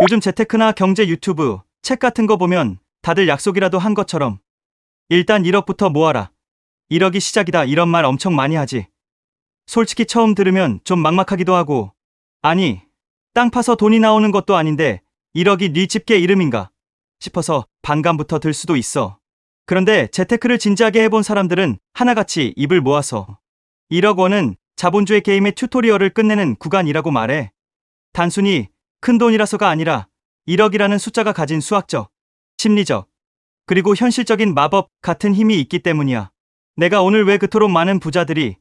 요즘 재테크나 경제 유튜브, 책 같은 거 보면 다들 약속이라도 한 것처럼 일단 1억부터 모아라. 1억이 시작이다 이런 말 엄청 많이 하지. 솔직히 처음 들으면 좀 막막하기도 하고 아니, 땅 파서 돈이 나오는 것도 아닌데 1억이 네 집게 이름인가 싶어서 반감부터 들 수도 있어. 그런데 재테크를 진지하게 해본 사람들은 하나같이 입을 모아서 1억 원은 자본주의 게임의 튜토리얼을 끝내는 구간이라고 말해. 단순히 큰 돈이라서가 아니라 1억이라는 숫자가 가진 수학적, 심리적, 그리고 현실적인 마법 같은 힘이 있기 때문이야. 내가 오늘 왜 그토록 많은 부자들이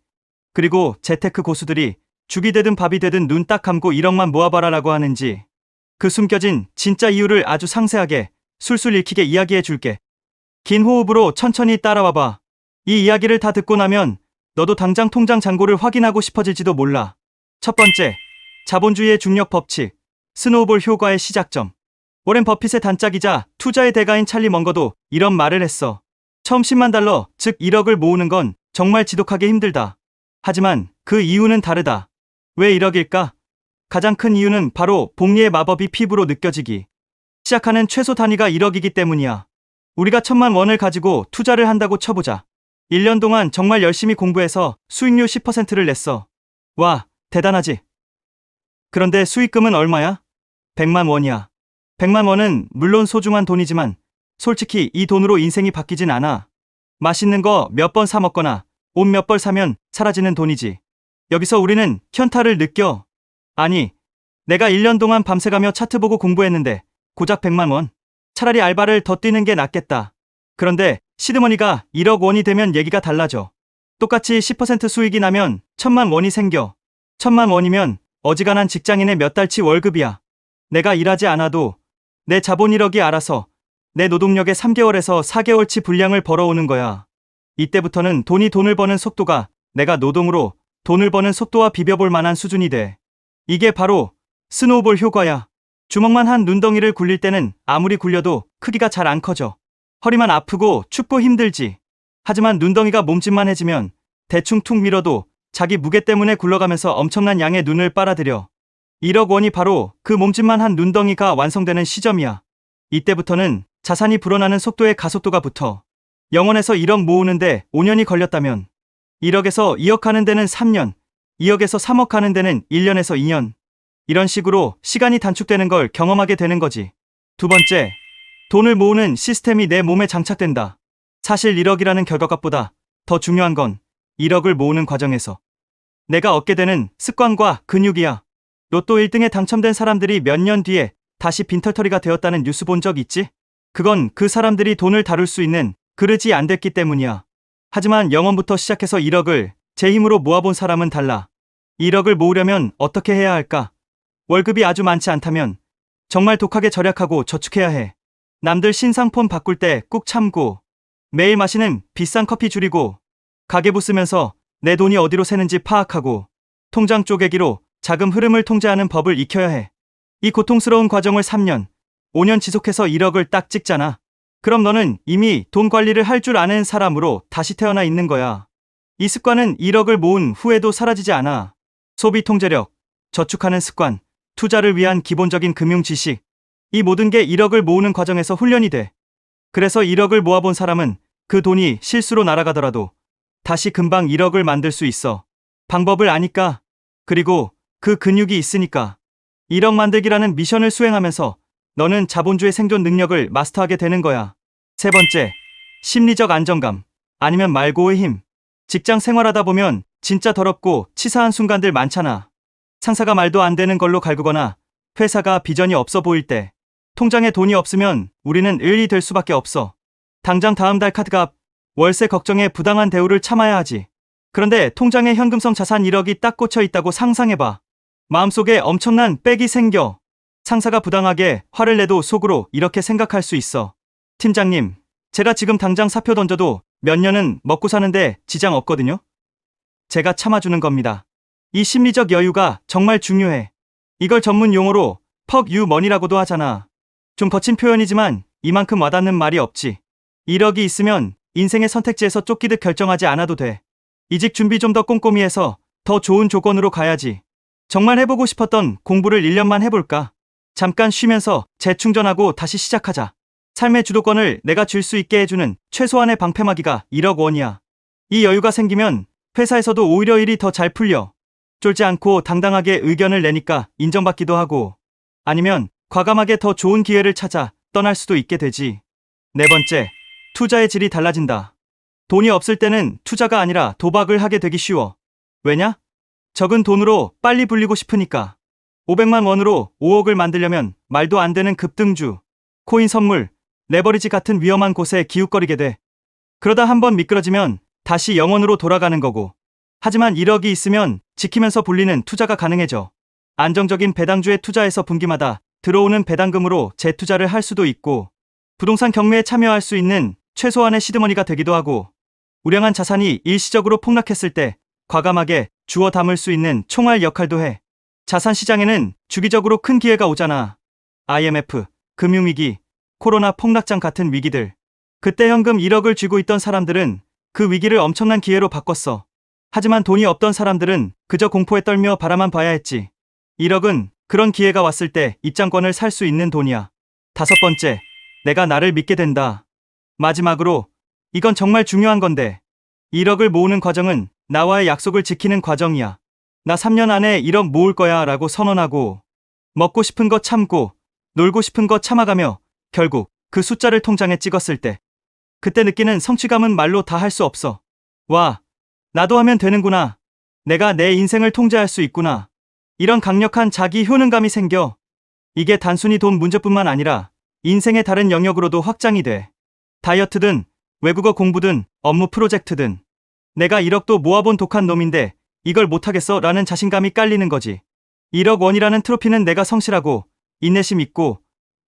그리고 재테크 고수들이 죽이 되든 밥이 되든 눈 딱 감고 1억만 모아봐라라고 하는지 그 숨겨진 진짜 이유를 아주 상세하게 술술 읽히게 이야기해 줄게. 긴 호흡으로 천천히 따라와봐. 이 이야기를 다 듣고 나면 너도 당장 통장 잔고를 확인하고 싶어질지도 몰라. 첫 번째, 자본주의의 중력 법칙, 스노우볼 효과의 시작점. 워렌 버핏의 단짝이자 투자의 대가인 찰리 먼거도 이런 말을 했어. 처음 10만 달러, 즉 1억을 모으는 건 정말 지독하게 힘들다. 하지만 그 이유는 다르다. 왜 1억일까? 가장 큰 이유는 바로 복리의 마법이 피부로 느껴지기. 시작하는 최소 단위가 1억이기 때문이야. 우리가 1,000만 원을 가지고 투자를 한다고 쳐보자. 1년 동안 정말 열심히 공부해서 수익률 10%를 냈어. 와, 대단하지? 그런데 수익금은 얼마야? 100만 원이야. 100만 원은 물론 소중한 돈이지만 솔직히 이 돈으로 인생이 바뀌진 않아. 맛있는 거 몇 번 사 먹거나 옷 몇 벌 사면 사라지는 돈이지. 여기서 우리는 현타를 느껴. 아니, 내가 1년 동안 밤새가며 차트 보고 공부했는데 고작 100만 원? 차라리 알바를 더 뛰는 게 낫겠다. 그런데 시드머니가 1억 원이 되면 얘기가 달라져. 똑같이 10% 수익이 나면 1,000만 원이 생겨. 1,000만 원이면 어지간한 직장인의 몇 달치 월급이야. 내가 일하지 않아도 내 자본 1억이 알아서 내 노동력의 3개월에서 4개월치 분량을 벌어오는 거야. 이때부터는 돈이 돈을 버는 속도가 내가 노동으로 돈을 버는 속도와 비벼볼 만한 수준이 돼. 이게 바로 스노우볼 효과야. 주먹만 한 눈덩이를 굴릴 때는 아무리 굴려도 크기가 잘 안 커져. 허리만 아프고 춥고 힘들지. 하지만 눈덩이가 몸집만 해지면 대충 툭 밀어도 자기 무게 때문에 굴러가면서 엄청난 양의 눈을 빨아들여. 1억 원이 바로 그 몸집만 한 눈덩이가 완성되는 시점이야. 이때부터는 자산이 불어나는 속도에 가속도가 붙어. 0원에서 1억 모으는데 5년이 걸렸다면 1억에서 2억 하는 데는 3년, 2억에서 3억 하는 데는 1년에서 2년. 이런 식으로 시간이 단축되는 걸 경험하게 되는 거지. 두 번째, 돈을 모으는 시스템이 내 몸에 장착된다. 사실 1억이라는 결과값보다 더 중요한 건 1억을 모으는 과정에서 내가 얻게 되는 습관과 근육이야. 로또 1등에 당첨된 사람들이 몇 년 뒤에 다시 빈털터리가 되었다는 뉴스 본 적 있지? 그건 그 사람들이 돈을 다룰 수 있는 그릇이 안 됐기 때문이야. 하지만 0원부터 시작해서 1억을 제 힘으로 모아본 사람은 달라. 1억을 모으려면 어떻게 해야 할까? 월급이 아주 많지 않다면 정말 독하게 절약하고 저축해야 해. 남들 신상폰 바꿀 때 꾹 참고 매일 마시는 비싼 커피 줄이고 가계부 쓰면서 내 돈이 어디로 새는지 파악하고 통장 쪼개기로 자금 흐름을 통제하는 법을 익혀야 해. 이 고통스러운 과정을 3년, 5년 지속해서 1억을 딱 찍잖아. 그럼 너는 이미 돈 관리를 할 줄 아는 사람으로 다시 태어나 있는 거야. 이 습관은 1억을 모은 후에도 사라지지 않아. 소비 통제력, 저축하는 습관, 투자를 위한 기본적인 금융 지식. 이 모든 게 1억을 모으는 과정에서 훈련이 돼. 그래서 1억을 모아본 사람은 그 돈이 실수로 날아가더라도 다시 금방 1억을 만들 수 있어. 방법을 아니까, 그리고 그 근육이 있으니까. 1억 만들기라는 미션을 수행하면서 너는 자본주의 생존 능력을 마스터하게 되는 거야. 세 번째, 심리적 안정감, 아니면 말고의 힘. 직장 생활하다 보면 진짜 더럽고 치사한 순간들 많잖아. 상사가 말도 안 되는 걸로 갈구거나 회사가 비전이 없어 보일 때, 통장에 돈이 없으면 우리는 을이 될 수밖에 없어. 당장 다음 달 카드값, 월세 걱정에 부당한 대우를 참아야 하지. 그런데 통장에 현금성 자산 1억이 딱 꽂혀 있다고 상상해봐. 마음속에 엄청난 빽이 생겨. 상사가 부당하게 화를 내도 속으로 이렇게 생각할 수 있어. 팀장님, 제가 지금 당장 사표 던져도 몇 년은 먹고 사는데 지장 없거든요? 제가 참아주는 겁니다. 이 심리적 여유가 정말 중요해. 이걸 전문 용어로 퍽유머니라고도 하잖아. 좀 거친 표현이지만 이만큼 와닿는 말이 없지. 1억이 있으면 인생의 선택지에서 쫓기듯 결정하지 않아도 돼. 이직 준비 좀 더 꼼꼼히 해서 더 좋은 조건으로 가야지. 정말 해보고 싶었던 공부를 1년만 해볼까? 잠깐 쉬면서 재충전하고 다시 시작하자. 삶의 주도권을 내가 줄 수 있게 해주는 최소한의 방패막이가 1억 원이야. 이 여유가 생기면 회사에서도 오히려 일이 더 잘 풀려. 쫄지 않고 당당하게 의견을 내니까 인정받기도 하고, 아니면 과감하게 더 좋은 기회를 찾아 떠날 수도 있게 되지. 네 번째, 투자의 질이 달라진다. 돈이 없을 때는 투자가 아니라 도박을 하게 되기 쉬워. 왜냐? 적은 돈으로 빨리 불리고 싶으니까. 500만 원으로 5억을 만들려면 말도 안 되는 급등주, 코인 선물, 레버리지 같은 위험한 곳에 기웃거리게 돼. 그러다 한번 미끄러지면 다시 영원으로 돌아가는 거고. 하지만 1억이 있으면 지키면서 불리는 투자가 가능해져. 안정적인 배당주에 투자해서 분기마다 들어오는 배당금으로 재투자를 할 수도 있고, 부동산 경매에 참여할 수 있는 최소한의 시드머니가 되기도 하고, 우량한 자산이 일시적으로 폭락했을 때 과감하게 주워 담을 수 있는 총알 역할도 해. 자산 시장에는 주기적으로 큰 기회가 오잖아. IMF, 금융위기, 코로나 폭락장 같은 위기들. 그때 현금 1억을 쥐고 있던 사람들은 그 위기를 엄청난 기회로 바꿨어. 하지만 돈이 없던 사람들은 그저 공포에 떨며 바라만 봐야 했지. 1억은 그런 기회가 왔을 때 입장권을 살 수 있는 돈이야. 다섯 번째, 내가 나를 믿게 된다. 마지막으로, 이건 정말 중요한 건데, 1억을 모으는 과정은 나와의 약속을 지키는 과정이야. 나 3년 안에 1억 모을 거야 라고 선언하고, 먹고 싶은 거 참고, 놀고 싶은 거 참아가며 결국 그 숫자를 통장에 찍었을 때, 그때 느끼는 성취감은 말로 다 할 수 없어. 와, 나도 하면 되는구나. 내가 내 인생을 통제할 수 있구나. 이런 강력한 자기 효능감이 생겨. 이게 단순히 돈 문제뿐만 아니라 인생의 다른 영역으로도 확장이 돼. 다이어트든 외국어 공부든 업무 프로젝트든 내가 1억도 모아본 독한 놈인데 이걸 못하겠어 라는 자신감이 깔리는 거지. 1억 원이라는 트로피는 내가 성실하고 인내심 있고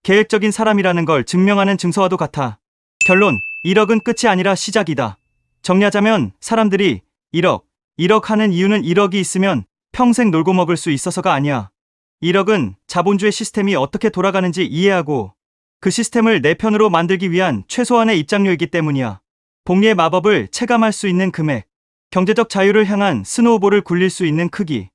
계획적인 사람이라는 걸 증명하는 증서와도 같아. 결론, 1억은 끝이 아니라 시작이다. 정리하자면 사람들이 1억 하는 이유는 1억이 있으면 평생 놀고 먹을 수 있어서가 아니야. 1억은 자본주의 시스템이 어떻게 돌아가는지 이해하고 그 시스템을 내 편으로 만들기 위한 최소한의 입장료이기 때문이야. 복리의 마법을 체감할 수 있는 금액, 경제적 자유를 향한 스노우볼을 굴릴 수 있는 크기,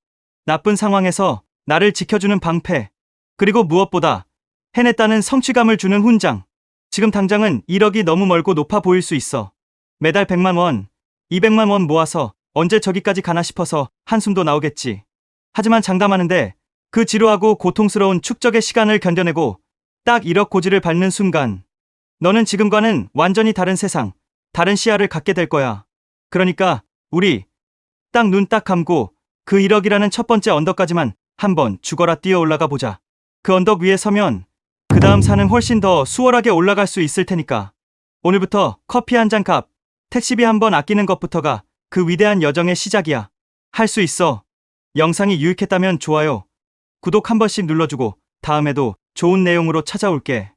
나쁜 상황에서 나를 지켜주는 방패, 그리고 무엇보다 해냈다는 성취감을 주는 훈장. 지금 당장은 1억이 너무 멀고 높아 보일 수 있어. 매달 100만 원, 200만 원 모아서 언제 저기까지 가나 싶어서 한숨도 나오겠지. 하지만 장담하는데 그 지루하고 고통스러운 축적의 시간을 견뎌내고 딱 1억 고지를 밟는 순간 너는 지금과는 완전히 다른 세상, 다른 시야를 갖게 될 거야. 그러니까 우리 딱 눈 딱 감고 그 1억이라는 첫 번째 언덕까지만 한번 죽어라 뛰어 올라가 보자. 그 언덕 위에 서면 그 다음 산은 훨씬 더 수월하게 올라갈 수 있을 테니까. 오늘부터 커피 한 잔 값, 택시비 한 번 아끼는 것부터가 그 위대한 여정의 시작이야. 할 수 있어. 영상이 유익했다면 좋아요, 구독 한 번씩 눌러주고 다음에도 좋은 내용으로 찾아올게.